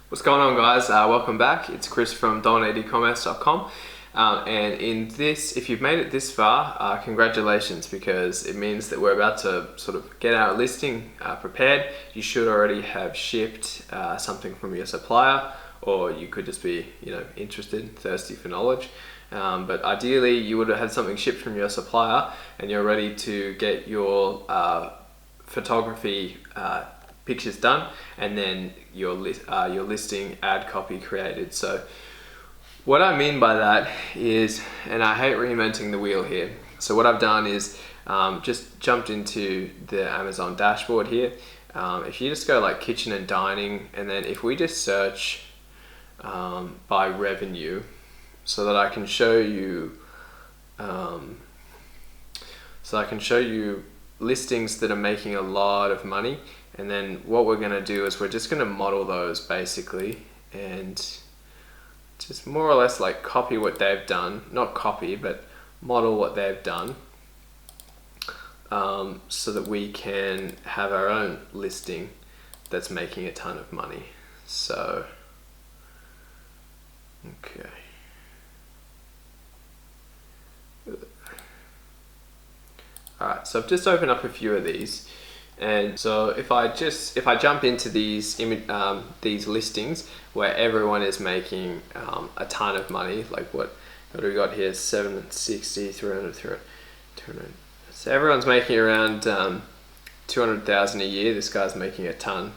What's going on, guys? Welcome back. It's Chris from dominatedecommerce.com. And in this, if you've made it this far, congratulations, because it means that we're about to sort of get our listing prepared. You should already have shipped something from your supplier, or you could just be, interested, thirsty for knowledge. But ideally, you would have had something shipped from your supplier, and you're ready to get your photography pictures done, and then your listing ad copy created. So what I mean by that is, and I hate reinventing the wheel here, so what I've done is just jumped into the Amazon dashboard here. If you just go like kitchen and dining, and then if we just search by revenue, so that I can show you listings that are making a lot of money. And then what we're going to do is we're just going to model those basically, and just more or less like copy what they've done, not copy, but model what they've done, so that we can have our own listing that's making a ton of money. So, okay. Alright, so I've just opened up a few of these. And so if I jump into these listings where everyone is making a ton of money, like what do we got here? 760, 300, 200. So everyone's making around 200,000 a year. This guy's making a ton.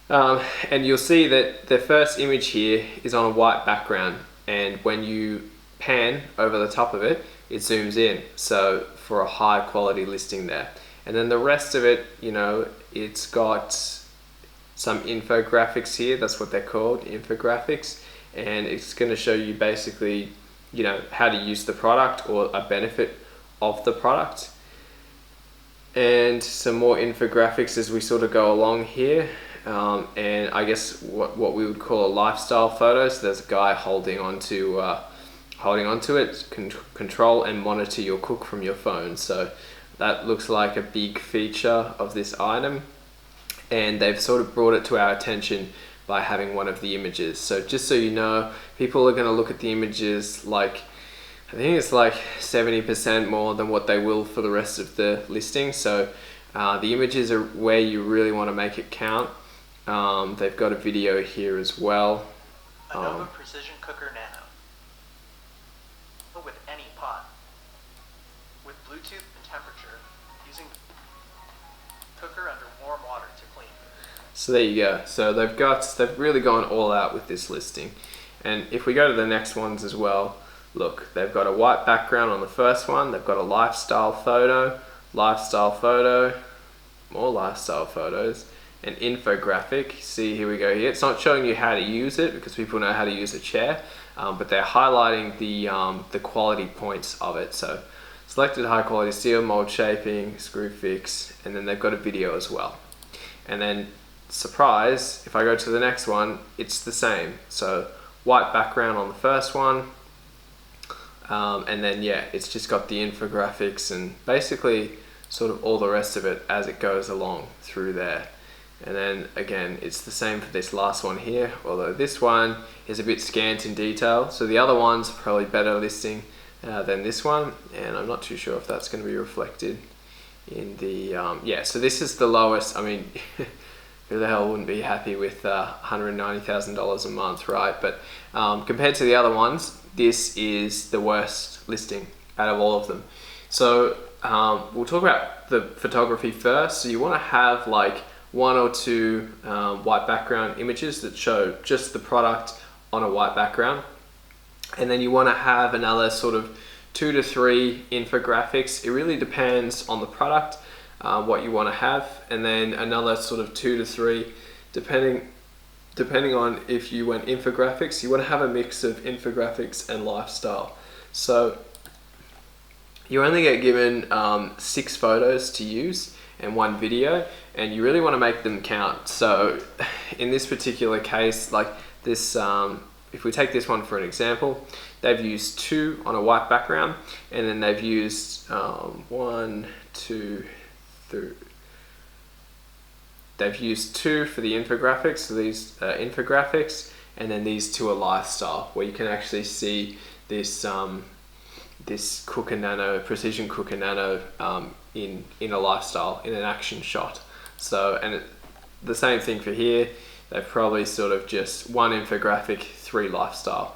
And you'll see that the first image here is on a white background, and when you pan over the top of it, it zooms in. So for a high quality listing there. And then the rest of it, it's got some infographics here. That's what they're called, infographics. And it's going to show you basically, how to use the product or a benefit of the product. And some more infographics as we sort of go along here. And I guess what we would call a lifestyle photo. So there's a guy holding onto it. Control and monitor your cook from your phone. So that looks like a big feature of this item, and they've sort of brought it to our attention by having one of the images. So just so you know, people are going to look at the images like, I think it's like 70% more than what they will for the rest of the listing. So the images are where you really want to make it count. They've got a video here as well. Nova Precision Cooker Nano with any pot, with Bluetooth and temperature, using cooker under warm water to clean. So there you go. So they've really gone all out with this listing. And if we go to the next ones as well, look, they've got a white background on the first one. They've got a lifestyle photo, more lifestyle photos, an infographic. See, here we go here. It's not showing you how to use it because people know how to use a chair, but they're highlighting the quality points of it. So selected high quality steel, mold shaping, screw fix, and then they've got a video as well. And then, surprise, if I go to the next one, it's the same. So white background on the first one, and then it's just got the infographics and basically sort of all the rest of it as it goes along through there. And then again, it's the same for this last one here, although this one is a bit scant in detail. So the other one's probably better listing than this one, and I'm not too sure if that's going to be reflected in the so this is the lowest. I mean, who the hell wouldn't be happy with $190,000 a month, right? But compared to the other ones, this is the worst listing out of all of them. So we'll talk about the photography first. So you want to have like one or two white background images that show just the product on a white background. And then you want to have another sort of 2 to 3 infographics. It really depends on the product, what you want to have. And then another sort of 2 to 3, depending on if you went infographics. You want to have a mix of infographics and lifestyle. So you only get given 6 photos to use and 1 video, and you really want to make them count. So in this particular case, like this, if we take this one for an example, they've used 2 on a white background, and then they've used 1, 2, 3, they've used 2 for the infographics, so these infographics, and then these 2 are lifestyle, where you can actually see this this Cooker Nano, precision Cooker Nano in a lifestyle, in an action shot. So, and the same thing for here, they've probably sort of just 1 infographic, 3 lifestyle.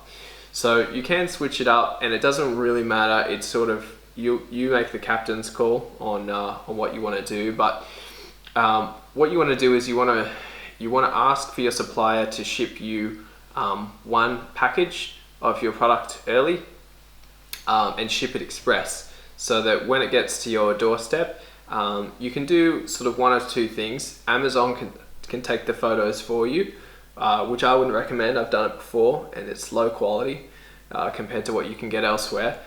So you can switch it up, and it doesn't really matter. It's sort of, you make the captain's call on what you want to do. But what you want to do is you want to ask for your supplier to ship you 1 package of your product early, and ship it express, so that when it gets to your doorstep, you can do sort of 1 or 2 things. Amazon can take the photos for you, which I wouldn't recommend. I've done it before, and it's low quality compared to what you can get elsewhere.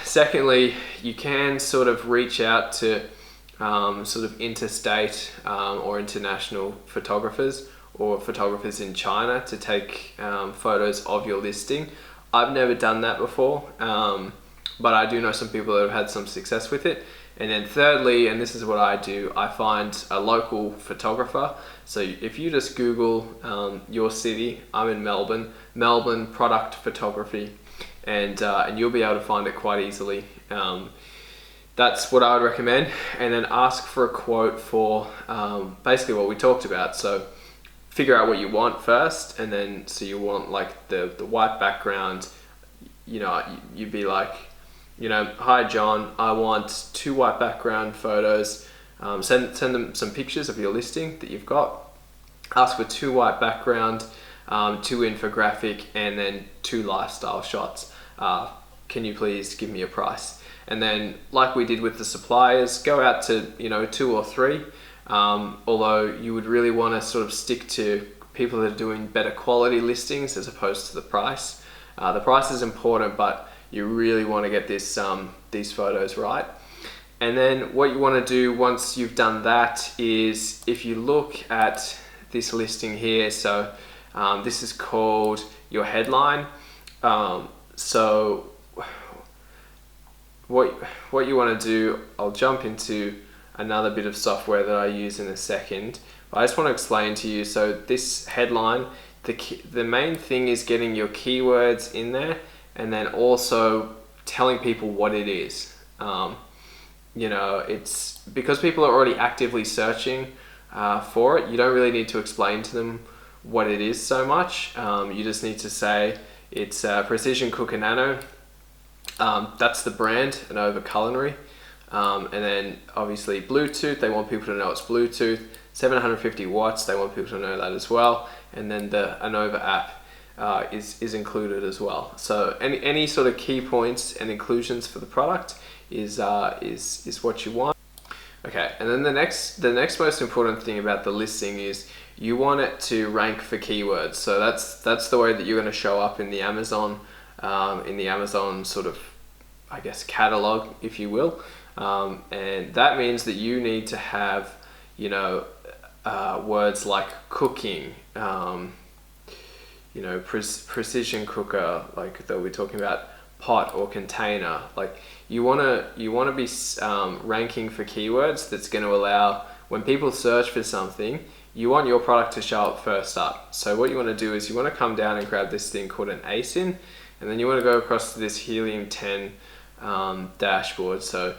Secondly, you can sort of reach out to sort of interstate or international photographers, or photographers in China, to take photos of your listing. I've never done that before, but I do know some people that have had some success with it. And then thirdly, and this is what I do, I find a local photographer. So if you just Google your city, I'm in Melbourne product photography, and you'll be able to find it quite easily. That's what I would recommend. And then ask for a quote for basically what we talked about. So figure out what you want first, and then so you want like the white background. You know, you'd be like, you know, hi John, I want 2 white background photos. Send them some pictures of your listing that you've got. Ask for 2 white background, 2 infographic, and then 2 lifestyle shots. Can you please give me a price? And then, like we did with the suppliers, go out to, you know, 2 or 3. Although you would really want to sort of stick to people that are doing better quality listings as opposed to the price. The price is important, but you really want to get this these photos right. And then what you want to do once you've done that is, if you look at this listing here, so this is called your headline. So what you want to do, I'll jump into another bit of software that I use in a second. But I just want to explain to you, so this headline, the main thing is getting your keywords in there, and then also telling people what it is. You know, it's because people are already actively searching for it. You don't really need to explain to them what it is so much. You just need to say it's Precision Cooker Nano. That's the brand, and over culinary. And then obviously Bluetooth, they want people to know it's Bluetooth. 750 watts, they want people to know that as well. And then the ANOVA app is included as well. So any sort of key points and inclusions for the product is what you want. Okay, and then the next most important thing about the listing is you want it to rank for keywords. So that's the way that you're going to show up in the Amazon sort of, I guess, catalog, if you will. And that means that you need to have, you know, words like cooking, you know, precision cooker, like that we're talking about, pot or container. Like you wanna be ranking for keywords that's going to allow, when people search for something, you want your product to show up first up. So what you want to do is you want to come down and grab this thing called an ASIN, and then you want to go across to this Helium 10 dashboard. So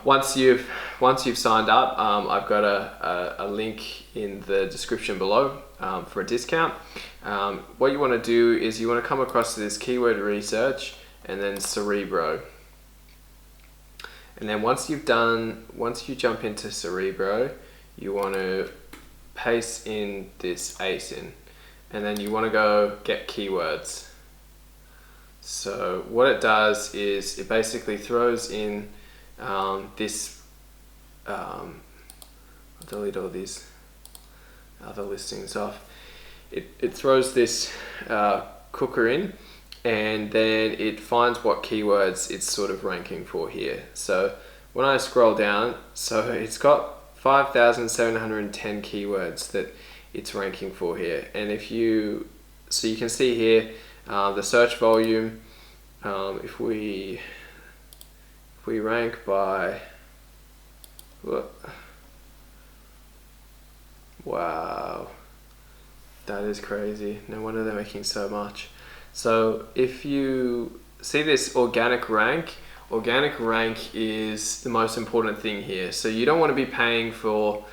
once you've signed up, I've got a link in the description below for a discount. What you want to do is you want to come across to this keyword research and then Cerebro. And then once you jump into Cerebro, you want to paste in this ASIN, and then you want to go get keywords. So what it does is it basically throws in this, I'll delete all these other listings off. It throws this cooker in, and then it finds what keywords it's sort of ranking for here. So when I scroll down, so it's got 5,710 keywords that it's ranking for here. And so you can see here the search volume. If we rank by, Wow, that is crazy. No wonder they're making so much. So if you see this organic rank is the most important thing here. So you don't want to be paying for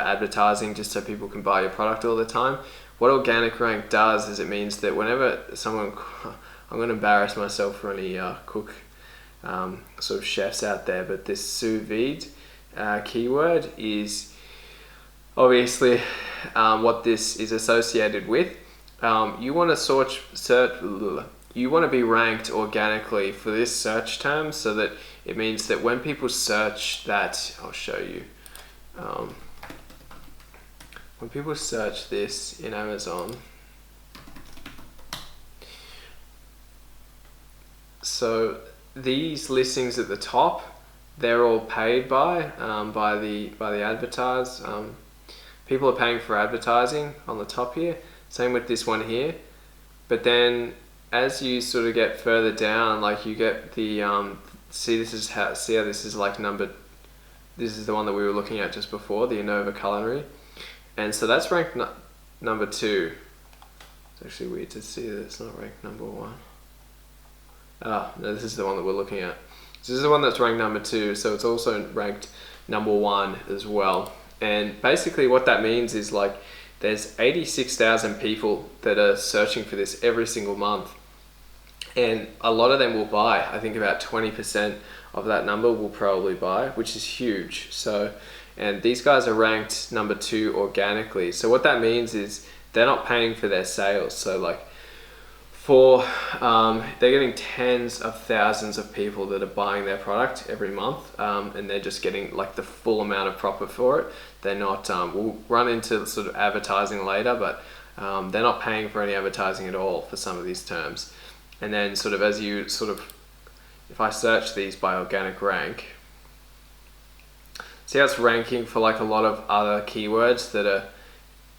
advertising just so people can buy your product all the time. What organic rank does is it means that whenever someone, I'm going to embarrass myself for any cook sort of chefs out there, but this sous vide keyword is obviously what this is associated with. You want to be ranked organically for this search term, so that it means that when people search that, I'll show you. When people search this in Amazon, so these listings at the top, they're all paid by the advertise. People are paying for advertising on the top here. Same with this one here. But then as you sort of get further down, like you get the see this is how this is like this is the one that we were looking at just before, the Innova Culinary, and so that's ranked number 2. It's actually weird to see that it's not ranked number 1. No, this is the one that we're looking at. So this is the one that's ranked number 2, so it's also ranked number 1 as well. And basically what that means is like there's 86,000 people that are searching for this every single month, and a lot of them will buy. I think about 20% of that number will probably buy, which is huge. So, and these guys are ranked number 2 organically. So what that means is they're not paying for their sales. So like they're getting tens of thousands of people that are buying their product every month, and they're just getting like the full amount of profit for it. They're not, we'll run into sort of advertising later, but they're not paying for any advertising at all for some of these terms. And then sort of as you sort of, if I search these by organic rank, see how it's ranking for like a lot of other keywords that are,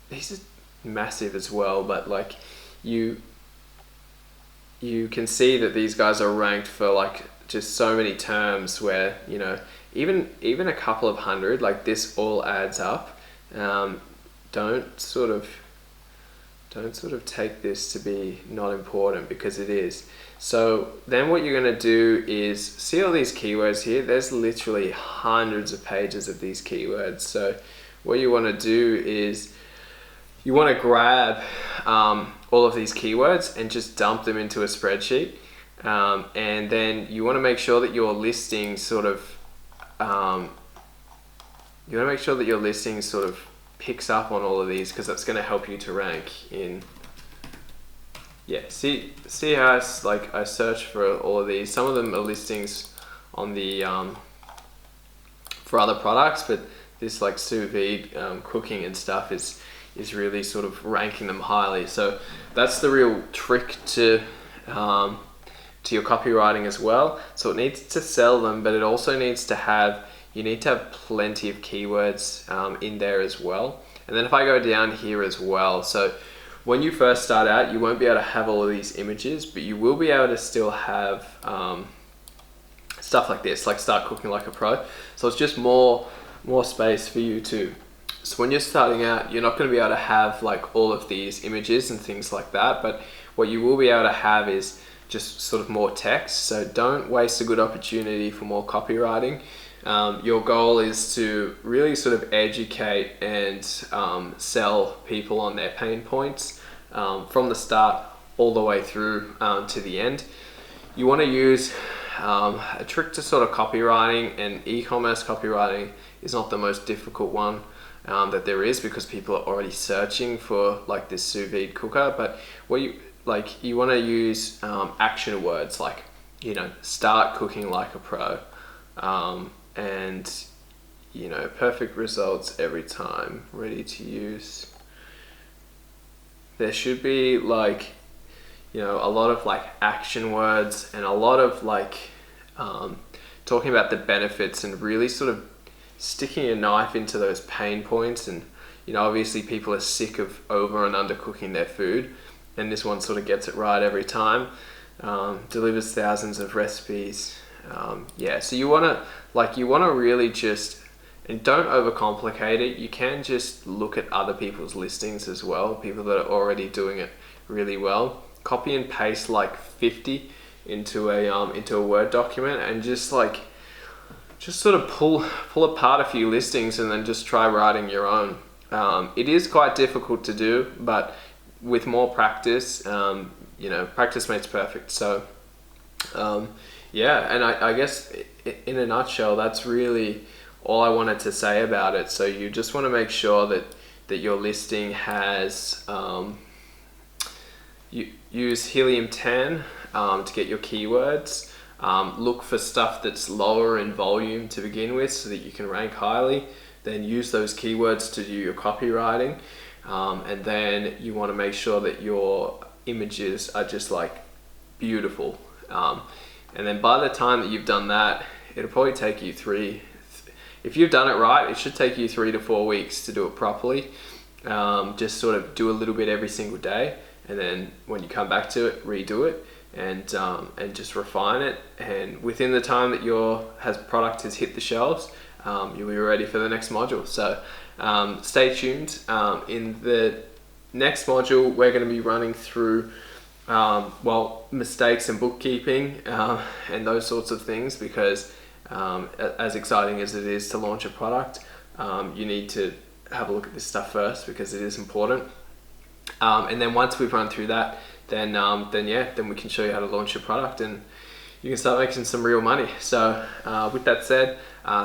these are massive as well, but like you can see that these guys are ranked for like just so many terms where, you know, even a couple of hundred, like this all adds up. Don't sort of take this to be not important, because it is. So then what you're going to do is see all these keywords here. There's literally hundreds of pages of these keywords. So what you want to do is you want to grab all of these keywords and just dump them into a spreadsheet, and then you want to make sure that your listing sort of picks up on all of these, because that's going to help you to rank in. Yeah, see how I search for all of these. Some of them are listings on the for other products, but this like sous vide cooking and stuff is really sort of ranking them highly. So that's the real trick to your copywriting as well. So it needs to sell them, but it also needs to have, you need to have plenty of keywords in there as well. And then if I go down here as well, so when you first start out, you won't be able to have all of these images, but you will be able to still have stuff like this, like start cooking like a pro. So it's just more space for you to. So when you're starting out, you're not going to be able to have like all of these images and things like that, but what you will be able to have is just sort of more text. So don't waste a good opportunity for more copywriting. Your goal is to really sort of educate and sell people on their pain points from the start all the way through to the end. You want to use a trick to sort of copywriting, and e-commerce copywriting is not the most difficult one that there is, because people are already searching for like this sous vide cooker. But what you want to use action words like, you know, start cooking like a pro, and you know, perfect results every time, ready to use. There should be like, you know, a lot of like action words and a lot of like talking about the benefits and really sort of sticking a knife into those pain points. And you know, obviously people are sick of over and under cooking their food, and this one sort of gets it right every time. Delivers thousands of recipes. Yeah, so you want to really just And don't overcomplicate it. You can just look at other people's listings as well, people that are already doing it really well. Copy and paste like 50 into a Word document, and just sort of pull apart a few listings and then just try writing your own. It is quite difficult to do, but with more practice, practice makes perfect. So yeah, and I guess in a nutshell, that's really all I wanted to say about it. So you just want to make sure that your listing has, you use Helium 10 to get your keywords. Look for stuff that's lower in volume to begin with so that you can rank highly. Then use those keywords to do your copywriting. And then you want to make sure that your images are just like beautiful. And then by the time that you've done that, it'll probably take you if you've done it right, it should take you 3 to 4 weeks to do it properly. Just sort of do a little bit every single day, and then when you come back to it, redo it, and just refine it. And within the time that your product has hit the shelves, you'll be ready for the next module. So stay tuned. In the next module, we're going to be running through mistakes in bookkeeping and those sorts of things, because as exciting as it is to launch a product, you need to have a look at this stuff first, because it is important. And then once we've run through that, then we can show you how to launch your product, and you can start making some real money. So with that said,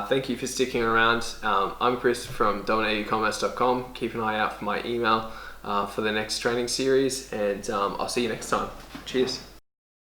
thank you for sticking around. I'm Chris from dominatecommerce.com. Keep an eye out for my email for the next training series, and I'll see you next time. Cheers.